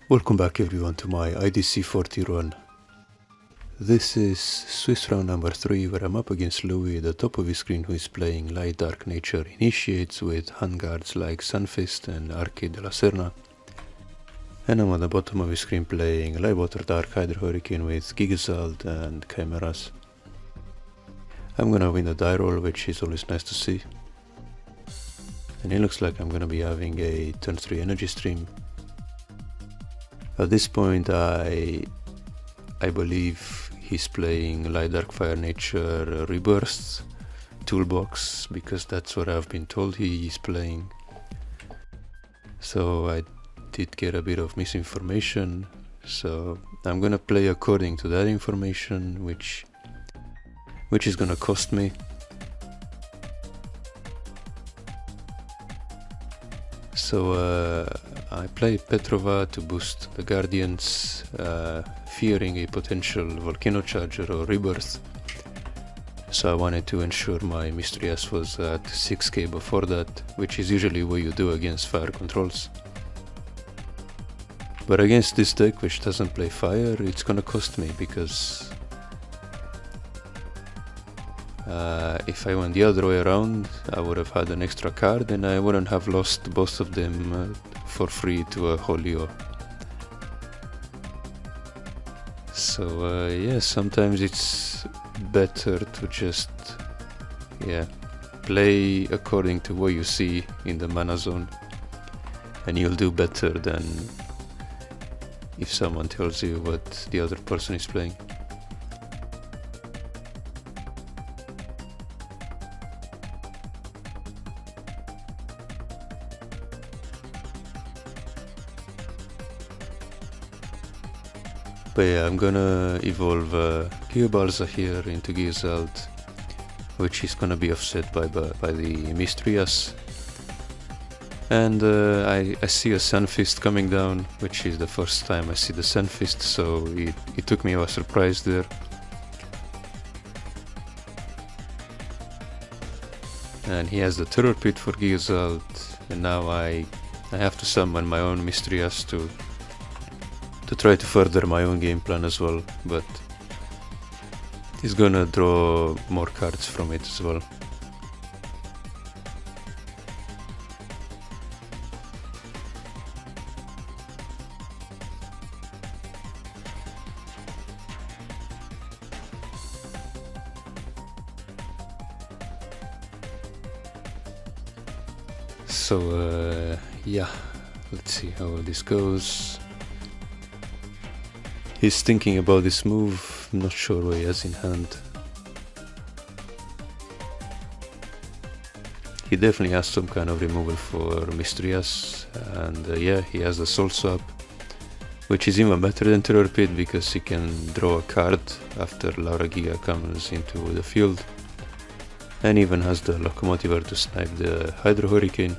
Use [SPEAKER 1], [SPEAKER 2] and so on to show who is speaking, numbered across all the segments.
[SPEAKER 1] Welcome back everyone to my IDC 40 run. This is Swiss round number 3 where I'm up against Loui at the top of his screen, who is playing Light Dark Nature Initiates with handguards like Sunfist and Arcade de la Serna. And I'm at the bottom of his screen playing LWD Hydro Hurricane with Gigasalt and Chimeras. I'm gonna win the die roll, which is always nice to see. And it looks like I'm gonna be having a turn 3 energy stream. At this point I believe he's playing Light Dark Fire Nature Rebirth Toolbox, because that's what I've been told he is playing. So I did get a bit of misinformation, so I'm gonna play according to that information, which is gonna cost me. So I play Petrova to boost the Guardians, fearing a potential Volcano Charger or Rebirth. So I wanted to ensure my Mystery-S was at 6k before that, which is usually what you do against fire controls. But against this deck, which doesn't play fire, it's gonna cost me, because if I went the other way around, I would have had an extra card and I wouldn't have lost both of them for free to a Holio. So yeah, sometimes it's better to just play according to what you see in the mana zone, and you'll do better than if someone tells you what the other person is playing. But yeah, I'm gonna evolve Gigabalza here into Gigasalt, which is gonna be offset by the Mystery-S. And I see a Sunfist coming down, which is the first time I see the Sunfist, so it took me by surprise there. And he has the Terror Pit for Gigasalt, and now I have to summon my own Mystery-S to try to further my own game plan as well, but he's gonna draw more cards from it as well. So yeah, let's see how this goes. He's thinking about this move, I'm not sure what he has in hand. He definitely has some kind of removal for Mystery-S, and yeah, he has the Soul Swap, which is even better than Terror Pit because he can draw a card after Laura Giga comes into the field, and even has the Locomotiver to snipe the Hydro Hurricane.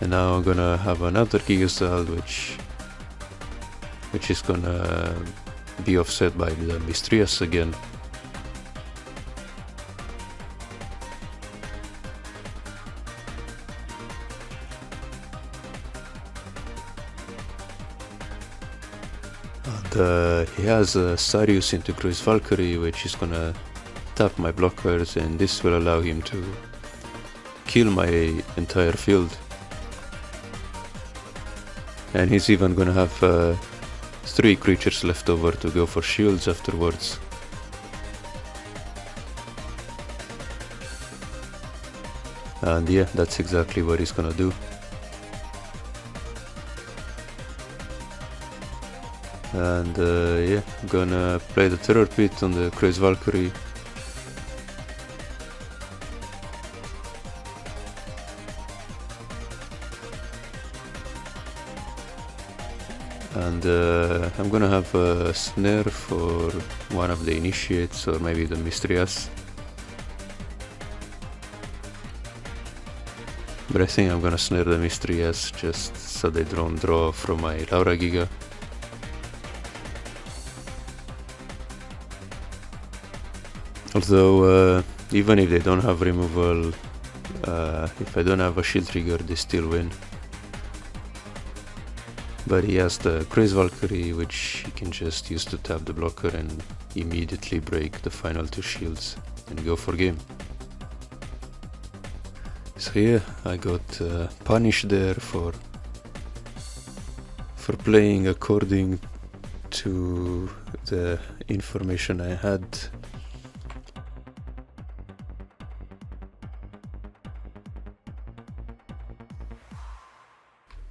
[SPEAKER 1] And now I'm gonna have another Gigasalt, which is gonna be offset by the Mystery-S again. And he has a Sirius into Cruise Valkyrie, which is gonna tap my blockers, and this will allow him to kill my entire field. And he's even gonna have 3 creatures left over to go for shields afterwards. And yeah, that's exactly what he's gonna do. And yeah, I'm gonna play the Terror Pit on the Craze Valkyrie. And I'm gonna have a snare for one of the Initiates, or maybe the Mystery-S. But I think I'm gonna snare the Mystery-S just so they don't draw from my Laura Giga. Although even if they don't have removal, if I don't have a shield trigger, they still win. But he has the Crazy Valkyrie, which he can just use to tap the blocker and immediately break the final 2 shields and go for game. So yeah, I got punished there for playing according to the information I had.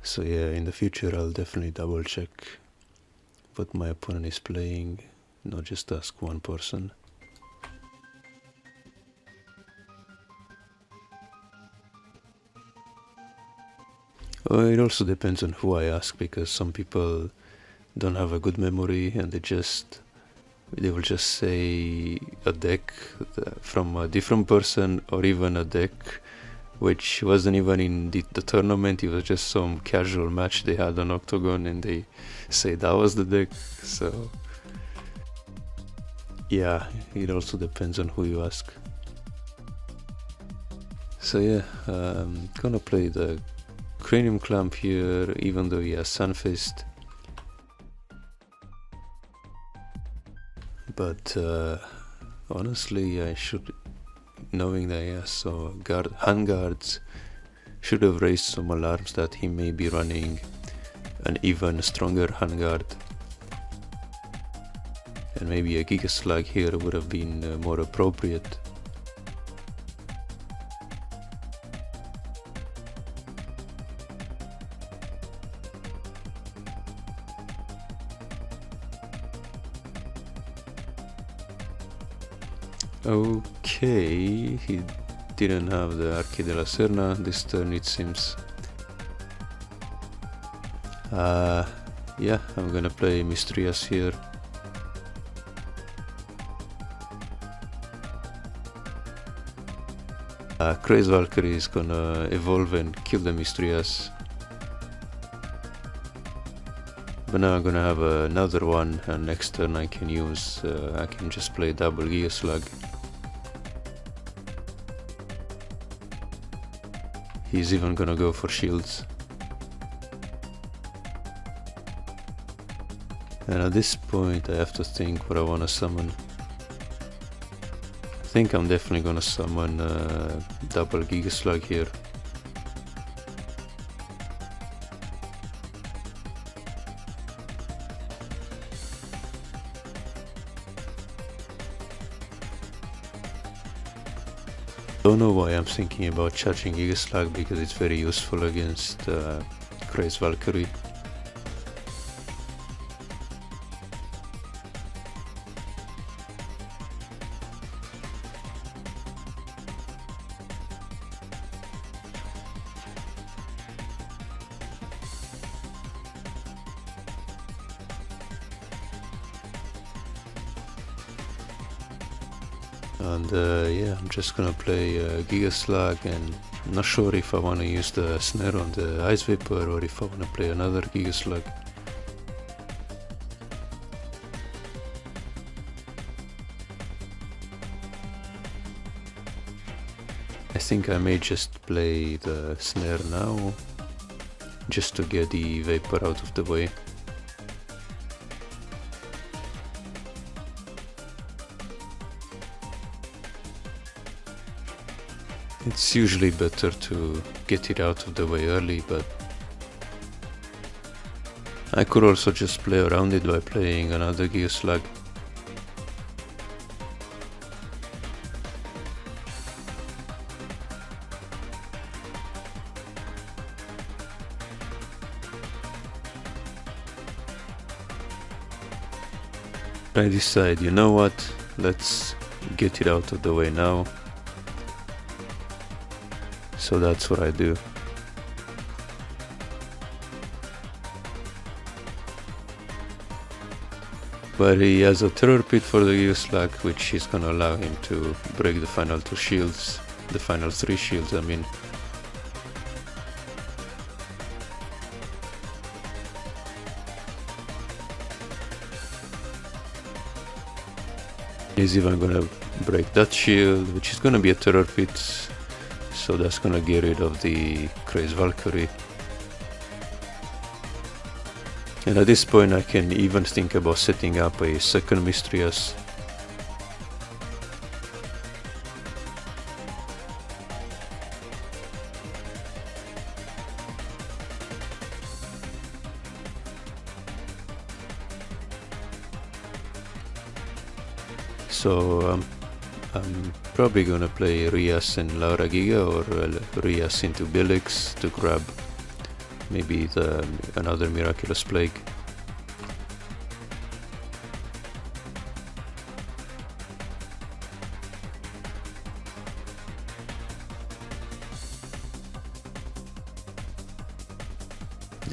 [SPEAKER 1] So yeah, in the future I'll definitely double check what my opponent is playing, not just ask one person. Well, it also depends on who I ask, because some people don't have a good memory and they will just say a deck from a different person, or even a deck which wasn't even in the tournament. It was just some casual match they had on Octagon and they say that was the deck. So yeah, it also depends on who you ask. So yeah, I'm gonna play the Cranium Clamp here, even though he has Sunfist. But honestly, I should, knowing that he has some hand guards, should have raised some alarms that he may be running an even stronger hand guard. And maybe a Giga Slug here would have been more appropriate. Okay, he didn't have the Arche de la Serna this turn, it seems. Yeah, I'm gonna play Mistrias here. Crazy Valkyrie is gonna evolve and kill the Mistrias. But now I'm gonna have another one, and next turn I can just play double Giga Slug. He's even gonna go for shields. And at this point I have to think what I wanna summon. I think I'm definitely gonna summon double Giga Slug here. Don't know why I'm thinking about charging Giga Slug, because it's very useful against Crazy Valkyrie. And yeah, I'm just gonna play Giga Slug, and I'm not sure if I want to use the snare on the Ice Vapor or if I want to play another Giga Slug. I think I may just play the snare now, just to get the Vapor out of the way. It's usually better to get it out of the way early, but I could also just play around it by playing another Giga Slug. I decide, you know what, let's get it out of the way now. So that's what I do. But he has a Terror Pit for the Giga Slug, which is gonna allow him to break the final 2 shields, the final 3 shields, I mean. He's even gonna break that shield, which is gonna be a Terror Pit. So that's gonna get rid of the Crazy Valkyrie. And at this point I can even think about setting up a second Mistrias. So I'm probably gonna play Rias and Laura Giga, or Rias into Billix to grab maybe another Miraculous Plague.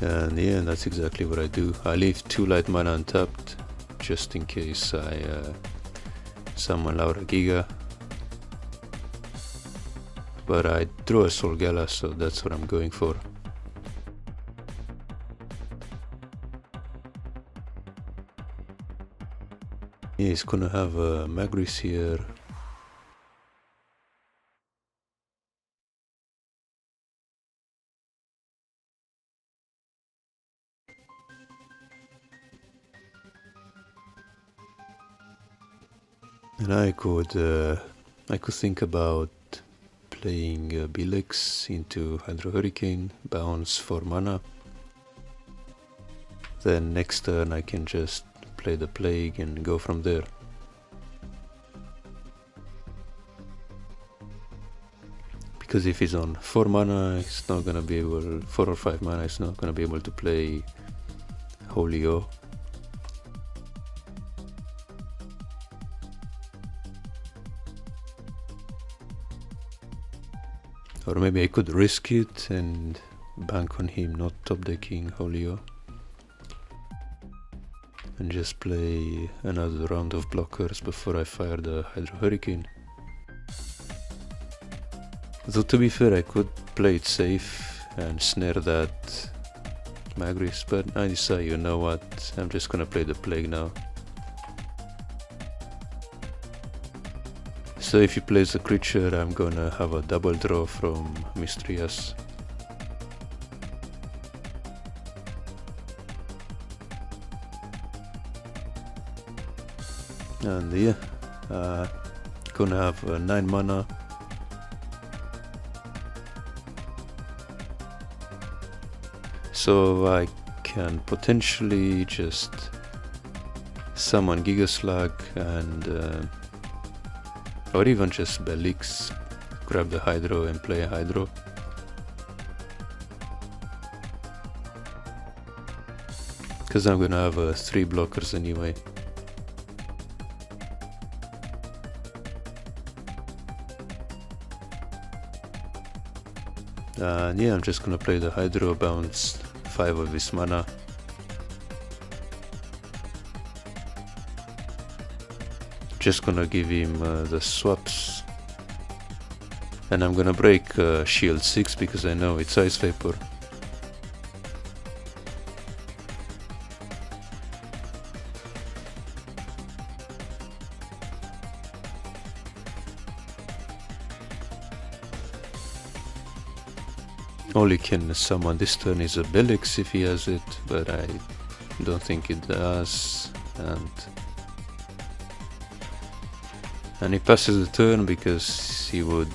[SPEAKER 1] And yeah, that's exactly what I do. I leave 2 light mana untapped just in case I summon Laura Giga. But I draw a Solgala, so that's what I'm going for. Yeah, he's gonna have a Magris here. And I could think about playing Billix into Hydro Hurricane, bounce 4 mana. Then next turn I can just play the Plague and go from there. Because if he's on 4 mana, he's not gonna be able, 4 or 5 mana, he's not gonna be able to play Holy O. Or maybe I could risk it and bank on him not top decking Holy O. And just play another round of blockers before I fire the Hydro Hurricane. Though to be fair, I could play it safe and snare that Magris, but I decide, you know what, I'm just gonna play the Plague now. So if he plays a creature, I'm gonna have a double draw from Mistrias. And yeah, gonna have 9 mana. So I can potentially just summon Gigaslag and or even just Bellix, grab the Hydro and play a Hydro. Because I'm gonna have 3 blockers anyway. And yeah, I'm just gonna play the Hydro, bounce 5 of his mana. Just gonna give him the swaps. And I'm gonna break shield 6 because I know it's Ice Vapor. All he can summon this turn is a Bellix if he has it, but I don't think it does. And he passes the turn because he would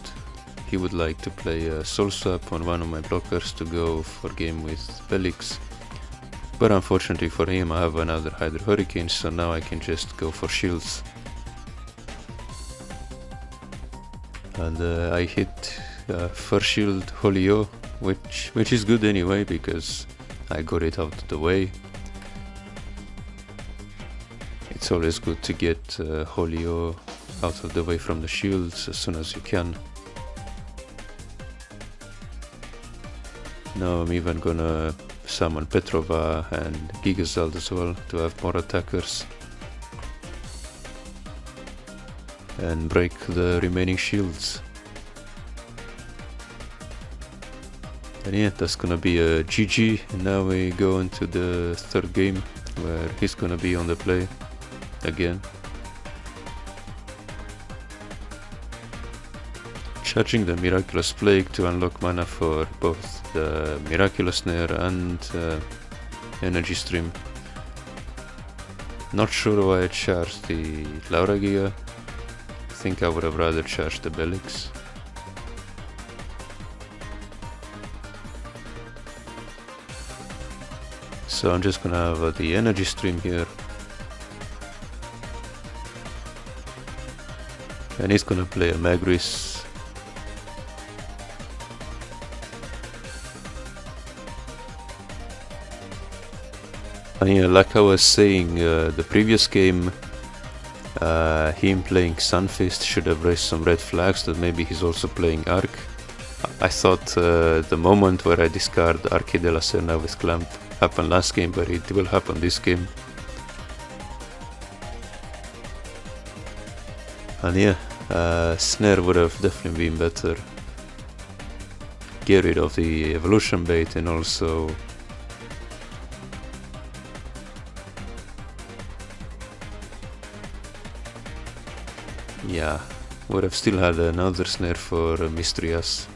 [SPEAKER 1] like to play a Soul Swap on one of my blockers to go for game with Bellix. But unfortunately for him, I have another Hydro Hurricane, so now I can just go for shields. And I hit first shield Holy O, which is good anyway because I got it out of the way. It's always good to get Holy O out of the way from the shields as soon as you can. Now I'm even gonna summon Petrova and Gigazald as well to have more attackers and break the remaining shields. And yeah, that's gonna be a GG, and now we go into the third game where he's gonna be on the play again. Charging the Miraculous Plague to unlock mana for both the Miraculous Snare and energy stream. Not sure why I charged the Lauragia. I think I would have rather charged the Belix. So I'm just gonna have the energy stream here. And he's gonna play a Magris. And yeah, like I was saying, the previous game, him playing Sunfist should have raised some red flags that maybe he's also playing Arc. I thought the moment where I discard Arche de la Serna with Clamp happened last game, but it will happen this game. And yeah, Snare would have definitely been better. Get rid of the evolution bait and also yeah, would have still had another Snare for Mistrias.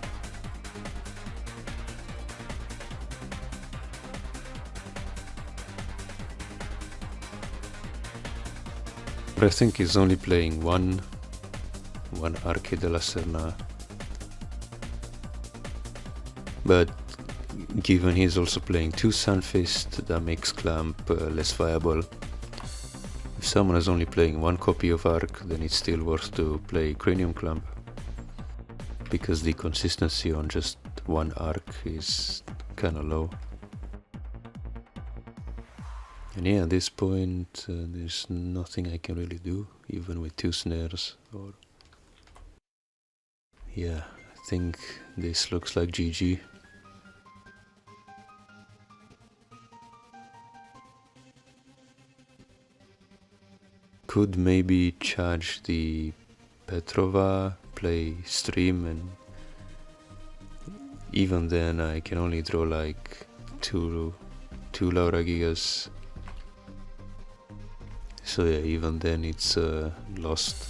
[SPEAKER 1] But I think he's only playing one Arche de la Serna. But given he's also playing two Sunfist, that makes Clamp less viable. If someone is only playing one copy of Arc, then it's still worth to play Cranium Clamp, because the consistency on just one Arc is kinda low. And yeah, at this point there's nothing I can really do, even with two snares. Or yeah, I think this looks like GG. Could maybe charge the Petrova, play stream, and even then I can only draw like two Lauragias. So yeah, even then it's lost.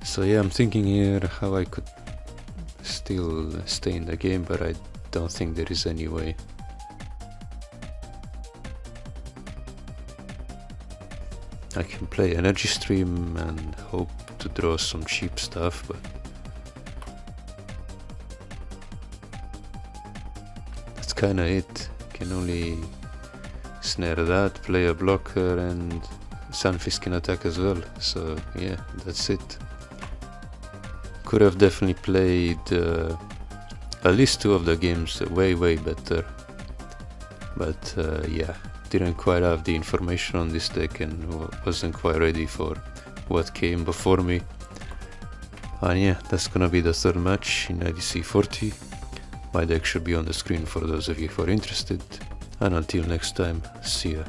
[SPEAKER 1] So yeah, I'm thinking here how I could still stay in the game, but I don't think there is any way. I can play Energy Stream and hope to draw some cheap stuff, but that's kinda it. Can only snare that, play a blocker, and Sunfist can attack as well. So yeah, that's it. Could have definitely played at least two of the games way better, but yeah, didn't quite have the information on this deck and wasn't quite ready for what came before me. And yeah, that's gonna be the third match in IDC 40. My deck should be on the screen for those of you who are interested, and until next time, see ya.